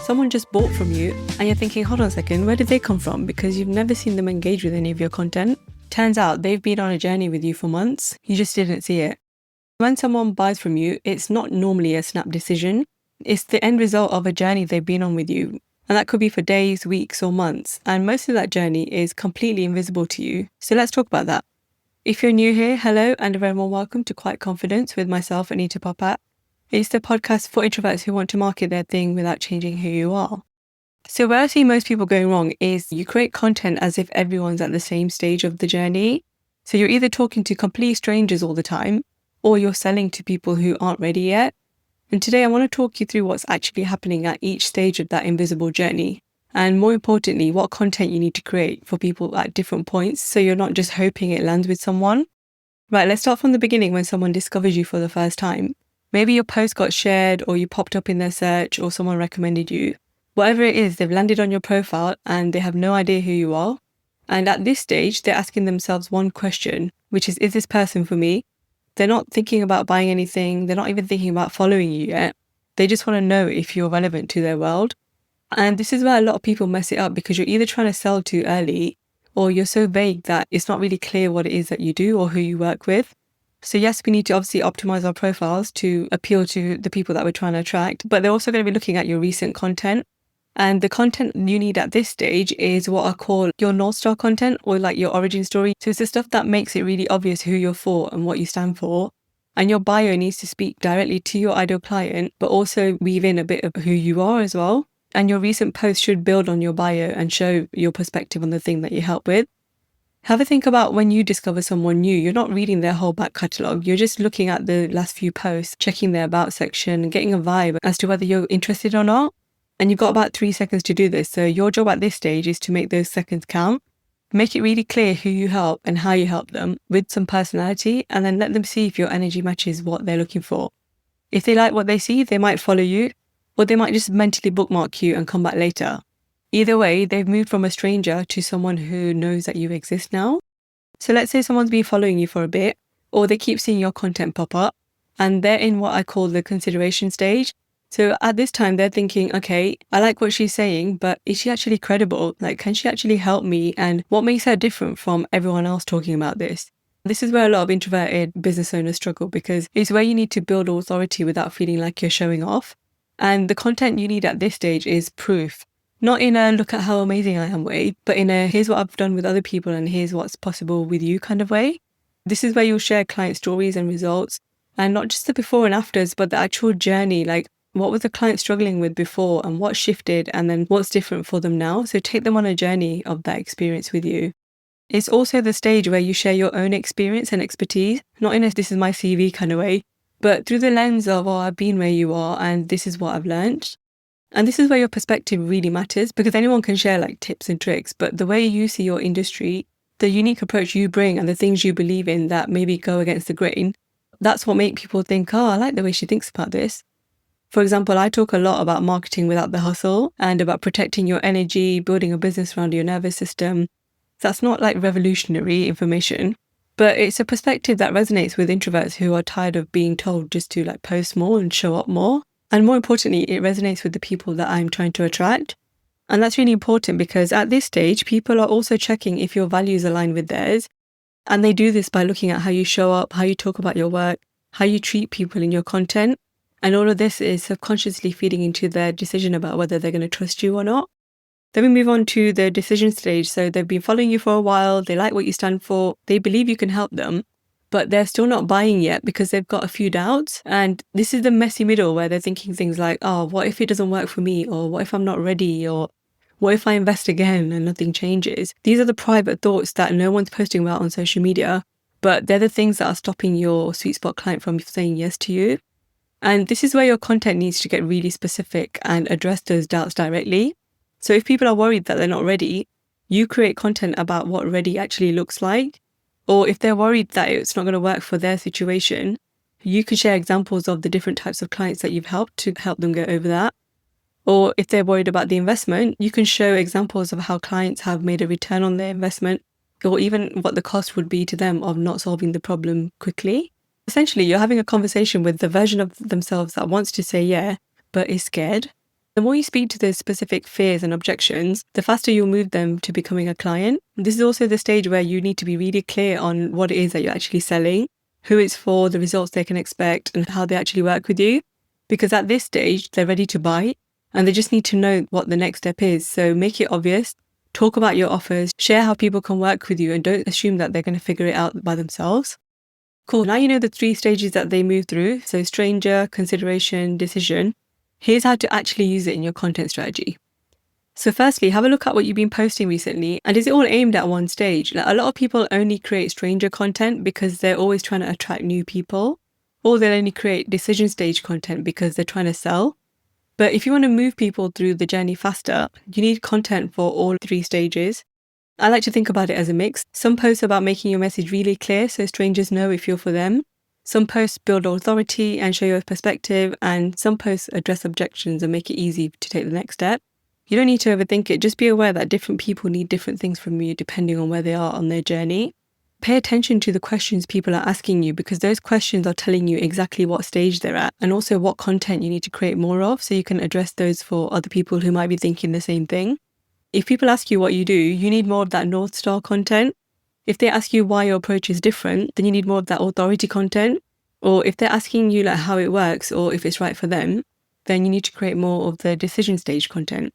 someone just bought from you and you're thinking, hold on a second, where did they come from? Because you've never seen them engage with any of your content. Turns out they've been on a journey with you for months. You just didn't see it. When someone buys from you, it's not normally a snap decision. It's the end result of a journey they've been on with you. And that could be for days, weeks, or months. And most of that journey is completely invisible to you. So let's talk about that. If you're new here, hello and a very warm welcome to Quiet Confidence with myself, Anita Popat. It's the podcast for introverts who want to market their thing without changing who you are. So where I see most people going wrong is you create content as if everyone's at the same stage of the journey. So you're either talking to complete strangers all the time, or you're selling to people who aren't ready yet. And today I want to talk you through what's actually happening at each stage of that invisible journey. And more importantly, what content you need to create for people at different points so you're not just hoping it lands with someone. Right, let's start from the beginning when someone discovers you for the first time. Maybe your post got shared or you popped up in their search or someone recommended you. Whatever it is, they've landed on your profile and they have no idea who you are. And at this stage, they're asking themselves one question, which is this person for me? They're not thinking about buying anything. They're not even thinking about following you yet. They just want to know if you're relevant to their world. And this is where a lot of people mess it up because you're either trying to sell too early or you're so vague that it's not really clear what it is that you do or who you work with. So yes, we need to obviously optimize our profiles to appeal to the people that we're trying to attract, but they're also going to be looking at your recent content. And the content you need at this stage is what I call your North Star content or like your origin story. So it's the stuff that makes it really obvious who you're for and what you stand for. And your bio needs to speak directly to your ideal client, but also weave in a bit of who you are as well. And your recent post should build on your bio and show your perspective on the thing that you help with. Have a think about when you discover someone new, you're not reading their whole back catalogue. You're just looking at the last few posts, checking their about section, and getting a vibe as to whether you're interested or not. And you've got about 3 seconds to do this. So your job at this stage is to make those seconds count. Make it really clear who you help and how you help them with some personality, and then let them see if your energy matches what they're looking for. If they like what they see, they might follow you, or they might just mentally bookmark you and come back later. Either way, they've moved from a stranger to someone who knows that you exist now. So let's say someone's been following you for a bit, or they keep seeing your content pop up, and they're in what I call the consideration stage. So at this time, they're thinking, okay, I like what she's saying, but is she actually credible? Like, can she actually help me? And what makes her different from everyone else talking about this? This is where a lot of introverted business owners struggle because it's where you need to build authority without feeling like you're showing off. And the content you need at this stage is proof. Not in a look at how amazing I am way, but in a here's what I've done with other people and here's what's possible with you kind of way. This is where you'll share client stories and results, and not just the before and afters, but the actual journey, like what was the client struggling with before and what shifted and then what's different for them now. So take them on a journey of that experience with you. It's also the stage where you share your own experience and expertise, not in a this is my CV kind of way, but through the lens of, oh, I've been where you are and this is what I've learned. And this is where your perspective really matters because anyone can share like tips and tricks, but the way you see your industry, the unique approach you bring and the things you believe in that maybe go against the grain, that's what make people think, oh, I like the way she thinks about this. For example, I talk a lot about marketing without the hustle and about protecting your energy, building a business around your nervous system. That's not like revolutionary information, but it's a perspective that resonates with introverts who are tired of being told just to like post more and show up more. And more importantly, it resonates with the people that I'm trying to attract. And that's really important because at this stage, people are also checking if your values align with theirs. And they do this by looking at how you show up, how you talk about your work, how you treat people in your content. And all of this is subconsciously feeding into their decision about whether they're going to trust you or not. Then we move on to the decision stage. So they've been following you for a while. They like what you stand for. They believe you can help them. But they're still not buying yet because they've got a few doubts. And this is the messy middle where they're thinking things like, oh, what if it doesn't work for me? Or what if I'm not ready? Or what if I invest again and nothing changes? These are the private thoughts that no one's posting about on social media, but they're the things that are stopping your sweet spot client from saying yes to you. And this is where your content needs to get really specific and address those doubts directly. So if people are worried that they're not ready, you create content about what ready actually looks like. Or if they're worried that it's not going to work for their situation, you can share examples of the different types of clients that you've helped to help them get over that. Or if they're worried about the investment, you can show examples of how clients have made a return on their investment, or even what the cost would be to them of not solving the problem quickly. Essentially, you're having a conversation with the version of themselves that wants to say yeah, but is scared. The more you speak to those specific fears and objections, the faster you'll move them to becoming a client. This is also the stage where you need to be really clear on what it is that you're actually selling, who it's for, the results they can expect, and how they actually work with you. Because at this stage, they're ready to buy and they just need to know what the next step is. So make it obvious, talk about your offers, share how people can work with you, and don't assume that they're going to figure it out by themselves. Cool. Now you know the 3 stages that they move through. So stranger, consideration, decision. Here's how to actually use it in your content strategy. So firstly, have a look at what you've been posting recently, and is it all aimed at one stage? Like, a lot of people only create stranger content because they're always trying to attract new people, or they'll only create decision stage content because they're trying to sell. But if you want to move people through the journey faster, you need content for all 3 stages. I like to think about it as a mix. Some posts about making your message really clear so strangers know if you're for them. Some posts build authority and show your perspective, and some posts address objections and make it easy to take the next step. You don't need to overthink it. Just be aware that different people need different things from you depending on where they are on their journey. Pay attention to the questions people are asking you, because those questions are telling you exactly what stage they're at and also what content you need to create more of, so you can address those for other people who might be thinking the same thing. If people ask you what you do, you need more of that North Star content. If they ask you why your approach is different, then you need more of that authority content. Or if they're asking you like how it works or if it's right for them, then you need to create more of the decision stage content.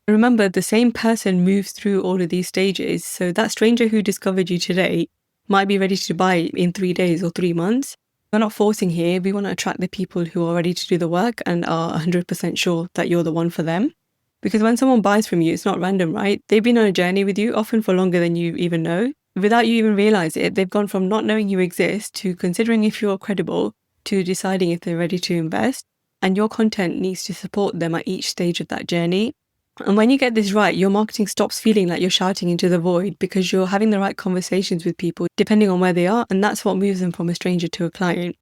Remember, the same person moves through all of these stages. So that stranger who discovered you today might be ready to buy in 3 days or 3 months. We're not forcing here. We want to attract the people who are ready to do the work and are 100% sure that you're the one for them. Because when someone buys from you, it's not random, right? They've been on a journey with you, often for longer than you even know. Without you even realize it, they've gone from not knowing you exist to considering if you're credible to deciding if they're ready to invest. And your content needs to support them at each stage of that journey. And when you get this right, your marketing stops feeling like you're shouting into the void, because you're having the right conversations with people depending on where they are, and that's what moves them from a stranger to a client.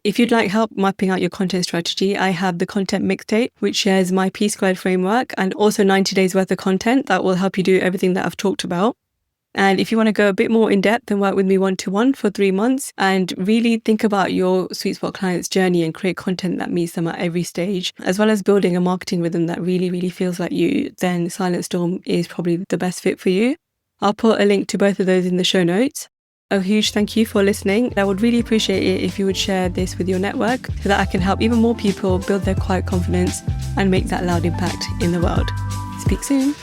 If you'd like help mapping out your content strategy, I have the content mixtape, which shares my P-Squared framework and also 90 days worth of content that will help you do everything that I've talked about. And if you want to go a bit more in depth and work with me 1-to-1 for 3 months and really think about your sweet spot client's journey and create content that meets them at every stage, as well as building a marketing rhythm that really, really feels like you, then Silent Storm is probably the best fit for you. I'll put a link to both of those in the show notes. A huge thank you for listening. I would really appreciate it if you would share this with your network so that I can help even more people build their quiet confidence and make that loud impact in the world. Speak soon.